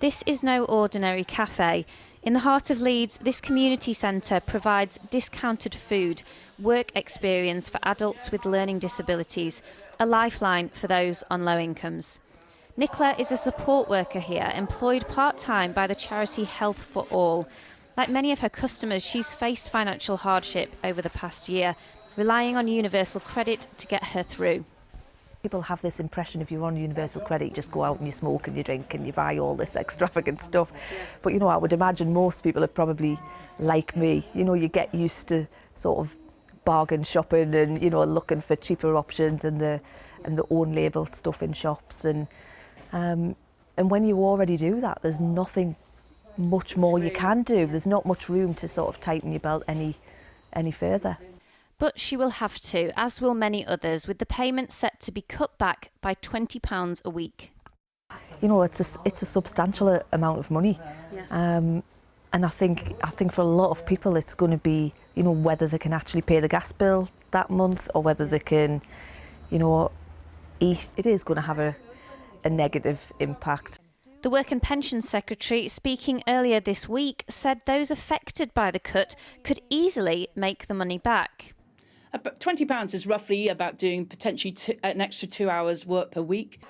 This is no ordinary cafe. In the heart of Leeds, this community centre provides discounted food, work experience for adults with learning disabilities, a lifeline for those on low incomes. Nicola is a support worker here, employed part-time by the charity Health for All. Like many of her customers, she's faced financial hardship over the past year, relying on universal credit to get her through. People have this impression if you're on universal credit, you just go out and you smoke and you drink and you buy all this extravagant stuff. But, you know, I would imagine most people are probably like me. You know, you get used to sort of bargain shopping and, you know, looking for cheaper options and the own label stuff in shops. And when you already do that, there's nothing much more you can do. There's not much room to sort of tighten your belt any further. But she will have to, as will many others, with the payment set to be cut back by £20 a week. You know, it's a substantial amount of money, and I think for a lot of people it's going to be, you know, whether they can actually pay the gas bill that month or whether they can, you know, eat. It is going to have a negative impact. The Work and Pensions Secretary, speaking earlier this week, said those affected by the cut could easily make the money back. But £20 is roughly about doing potentially an extra 2 hours work per week.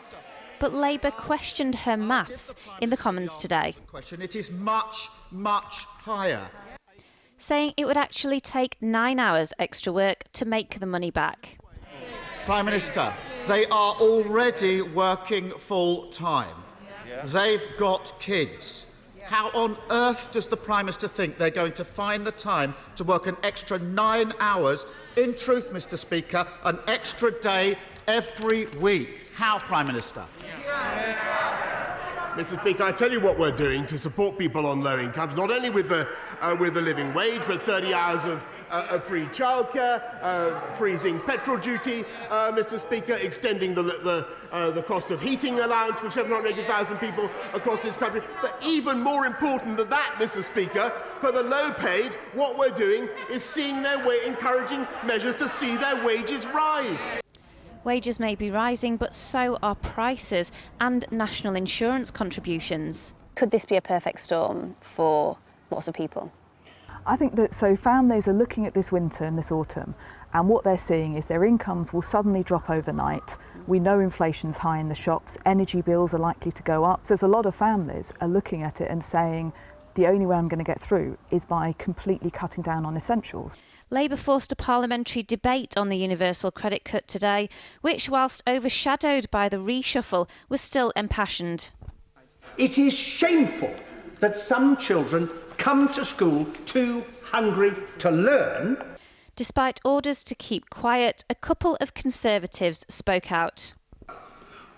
But Labour questioned her maths in the Commons today. It is much, much higher. Saying it would actually take 9 hours extra work to make the money back. Prime Minister, they are already working full time. They've got kids. How on earth does the Prime Minister think they're going to find the time to work an extra 9 hours? In truth, Mr. Speaker, an extra day every week. How, Prime Minister? Mr. Speaker, I tell you what we're doing to support people on low incomes, not only with the living wage, but 30 hours of free childcare, freezing petrol duty, Mr. Speaker, extending the cost of heating allowance for 780,000 people across this country. But even more important than that, Mr. Speaker, for the low-paid, what we're doing is encouraging measures to see their wages rise. Wages may be rising, but so are prices and national insurance contributions. Could this be a perfect storm for lots of people? I think that families are looking at this winter and this autumn, and what they're seeing is their incomes will suddenly drop overnight. We know inflation's high in the shops, energy bills are likely to go up. So there's a lot of families are looking at it and saying, the only way I'm going to get through is by completely cutting down on essentials. Labour forced a parliamentary debate on the universal credit cut today, which, whilst overshadowed by the reshuffle, was still impassioned. It is shameful that some children come to school too hungry to learn. Despite orders to keep quiet, a couple of Conservatives spoke out.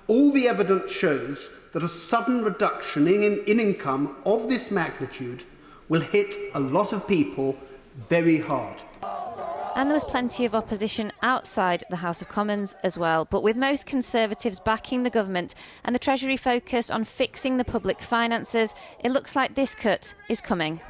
All the evidence shows that a sudden reduction in income of this magnitude will hit a lot of people very hard. And there was plenty of opposition outside the House of Commons as well. But with most Conservatives backing the government and the Treasury focused on fixing the public finances, it looks like this cut is coming.